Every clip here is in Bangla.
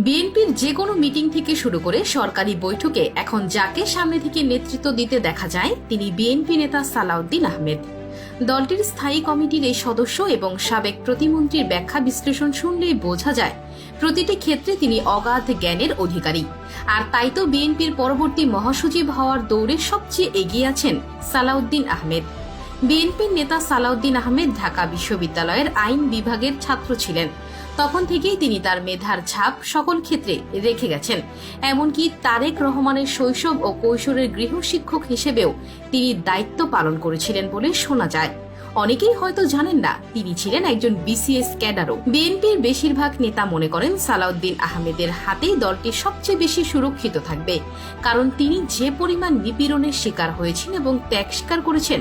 বিএনপির যে কোনো মিটিং থেকে শুরু করে সরকারি বৈঠকে এখন যাকে সামনে থেকে নেতৃত্ব দিতে দেখা যায় তিনি বিএনপি নেতা সালাউদ্দিন আহমেদ। দলটির স্থায়ী কমিটির এই সদস্য এবং সাবেক প্রতিমন্ত্রীর ব্যাখ্যা বিশ্লেষণ শুনলেই বোঝা যায় প্রতিটি ক্ষেত্রে তিনি অগাধ জ্ঞানের অধিকারী। আর তাই তো বিএনপির পরবর্তী মহাসচিব হওয়ার দৌড়ে সবচেয়ে এগিয়ে আছেন সালাউদ্দিন আহমেদ। বিএনপির নেতা সালাউদ্দিন আহমেদ ঢাকা বিশ্ববিদ্যালয়ের আইন বিভাগের ছাত্র ছিলেন। তখন থেকেই তিনি তার মেধার ছাপ সকল ক্ষেত্রে রেখে গেছেন। এমনকি তারেক রহমানের শৈশব ও কৈশোরের গৃহশিক্ষক হিসেবেও তিনি দায়িত্ব পালন করেছিলেন বলে শোনা যায়। অনেকেই হয়তো জানেন না তিনি ছিলেন একজন বিসিএস ক্যাডারও। বিএনপির বেশিরভাগ নেতা মনে করেন সালাউদ্দিন আহমেদের হাতেই দলটি সবচেয়ে বেশি সুরক্ষিত থাকবে, কারণ তিনি যে পরিমাণ নিপীড়নের শিকার হয়েছেন এবং ত্যাগ স্বীকার করেছেন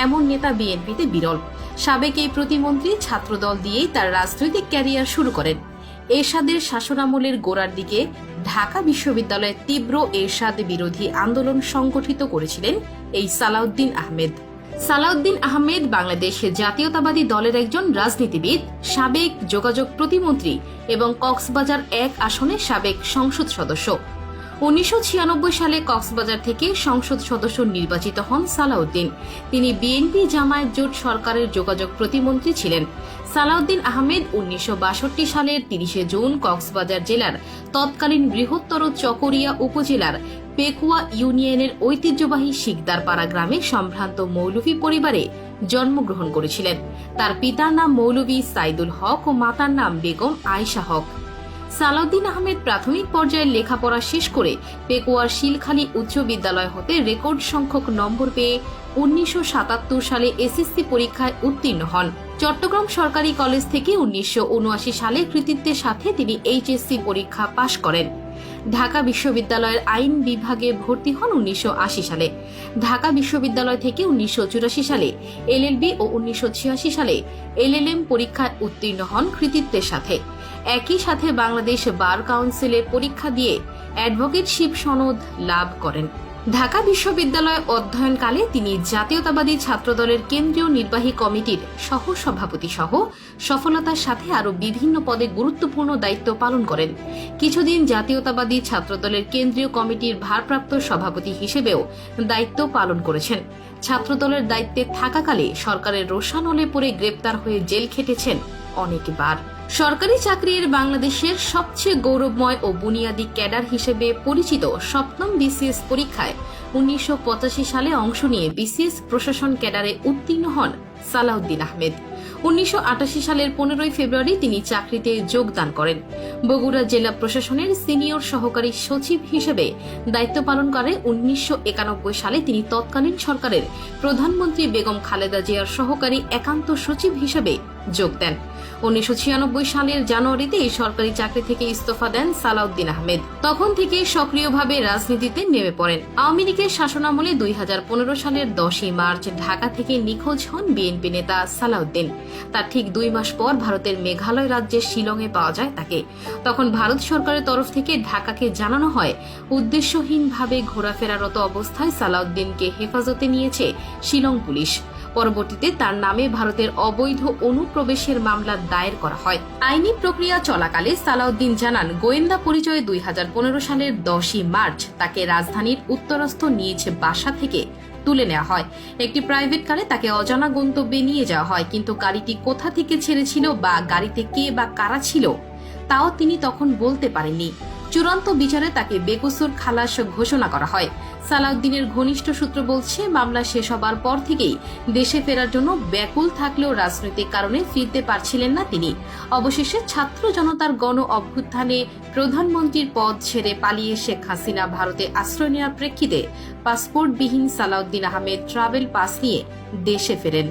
এমন নেতা বিএনপিতে বিরল। সাবেক এই প্রতিমন্ত্রী ছাত্রদল দিয়েই তার রাজনৈতিক ক্যারিয়ার শুরু করেন। এরশাদের শাসনামলের গোড়ার দিকে ঢাকা বিশ্ববিদ্যালয়ে তীব্র এরশাদ বিরোধী আন্দোলন সংগঠিত করেছিলেন এই সালাউদ্দিন আহমেদ। সালাউদ্দিন আহমেদ বাংলাদেশ জাতীয়তাবাদী দলের একজন রাজনীতিবিদ, সাবেক যোগাযোগ প্রতিমন্ত্রী এবং কক্সবাজার 1 আসনের সাবেক সংসদ সদস্য। 1996 সালে কক্সবাজার থেকে সংসদ সদস্য নির্বাচিত হন সালাউদ্দিন। তিনি বিএনপি জামায়াত জোট সরকারের যোগাযোগ প্রতিমন্ত্রী ছিলেন। সালাউদ্দিন আহমেদ 1962 সালের 30 জুন কক্সবাজার জেলার তৎকালীন বৃহত্তর চকরিয়া উপজেলার পেকুয়া ইউনিয়নের ঐতিহ্যবাহী শিকদারপাড়া গ্রামে সম্ভ্রান্ত মৌলভী পরিবারে জন্মগ্রহণ করেছিলেন। তার পিতার নাম মৌলভী সাইদুল হক ও মাতার নাম বেগম আয়েশা হক। সালাউদ্দিন আহমেদ প্রাথমিক পর্যায়ে লেখাপড়া শেষ করে পেকুয়ার শিলখালী উচ্চ বিদ্যালয় হতে রেকর্ড সংখ্যক নম্বর পেয়ে 1977 সালে এসএসসি পরীক্ষায় উত্তীর্ণ হন। চট্টগ্রাম সরকারি কলেজ থেকে 1979 সালে কৃতিত্বের সাথে তিনি এইচএসসি পরীক্ষা পাশ করেন। ঢাকা বিশ্ববিদ্যালয়ের আইন বিভাগে ভর্তি হন 1980 সালে। ঢাকা বিশ্ববিদ্যালয় থেকে 1984 সালে এলএলবি ও 1986 সালে এলএলএম পরীক্ষায় উত্তীর্ণ হন কৃতিত্বের সাথে। একই সাথে বাংলাদেশ বার কাউন্সিলের পরীক্ষা দিয়ে অ্যাডভোকেটশিপ সনদ লাভ করেন। ঢাকা বিশ্ববিদ্যালয়ে অধ্যয়নকালে তিনি জাতীয়তাবাদী ছাত্রদলের কেন্দ্রীয় নির্বাহী কমিটির সহ সভাপতি সহ সফলতার সাথে আরও বিভিন্ন পদে গুরুত্বপূর্ণ দায়িত্ব পালন করেন। কিছুদিন জাতীয়তাবাদী ছাত্রদলের কেন্দ্রীয় কমিটির ভারপ্রাপ্ত সভাপতি হিসেবেও দায়িত্ব পালন করেছেন। ছাত্রদলের দায়িত্বে থাকাকালে সরকারের রোষানলে পড়ে গ্রেপ্তার হয়ে জেল খেটেছেন অনেকবার। সরকারি চাকরির বাংলাদেশের সবচেয়ে গৌরবময় ও বুনিয়াদী ক্যাডার হিসেবে পরিচিত সপ্তম বিসিএস পরীক্ষায় 1985 সালে অংশ নিয়ে বিসিএস প্রশাসন ক্যাডারে উত্তীর্ণ হন সালাউদ্দিন আহমেদ। 1988 সালের 15 ফেব্রুয়ারি তিনি চাকরিতে যোগদান করেন। বগুড়া জেলা প্রশাসনের সিনিয়র সহকারী সচিব হিসেবে দায়িত্ব পালন করে। 1991 সালে তিনি তৎকালীন সরকারের প্রধানমন্ত্রী বেগম খালেদা জিয়ার সহকারী একান্ত সচিব হিসেবে যোগ দেন। 1996 সালের জানুয়ারিতে এই সরকারি চাকরি থেকে ইস্তফা দেন সালাউদ্দিন আহমেদ। তখন থেকে সক্রিয়ভাবে রাজনীতিতে নেমে পড়েন। আওয়ামী লীগের শাসনামলে 2015 সালের 10 মার্চ ঢাকা থেকে নিখোঁজ হন বিএনপি নেতা সালাউদ্দিন। তার ঠিক 2 মাস পর ভারতের মেঘালয় রাজ্যের শিলংয়ে পাওয়া যায় তাকে। তখন ভারত সরকারের তরফ থেকে ঢাকাকে জানানো হয় উদ্দেশ্যহীনভাবে ঘোরাফেরারত অবস্থায় সালাউদ্দিনকে হেফাজতে নিয়েছে শিলং পুলিশ। পরবর্তীতে তার নামে ভারতের অবৈধ অনুপ্রবেশের মামলা দায়ের করা হয়। আইনি প্রক্রিয়া চলাকালে সালাউদ্দিন জানান গোয়েন্দা পরিচয়ে 2015 সালের 10 মার্চ তাকে রাজধানীর উত্তরস্থ নিজ বাসা থেকে তুলে নেওয়া হয়। একটি প্রাইভেট কারে তাকে অজানা গন্তব্যে নিয়ে যাওয়া হয়, কিন্তু গাড়িটি কোথা থেকে ছেড়েছিল বা গাড়িতে কে বা কারা ছিল তাও তিনি তখন বলতে পারেননি। চূড়ান্ত বিচারে তাকে বেকসুর খালাস ঘোষণা করা হয়। সালাউদ্দিনের ঘনিষ্ঠ সূত্র বলছে মামলা শেষ হবার পর থেকেই দেশে ফেরার জন্য ব্যাকুল থাকলেও রাজনৈতিক কারণে ফিরতে পারছিলেন না তিনি। অবশেষে ছাত্র জনতার গণ অভ্যুত্থানে প্রধানমন্ত্রীর পদ ছেড়ে পালিয়ে শেখ হাসিনা ভারতে আশ্রয় নেওয়ার প্রেক্ষিতে পাসপোর্টবিহীন সালাউদ্দিন আহমেদ ট্রাভেল পাস নিয়ে দেশে ফেরেন।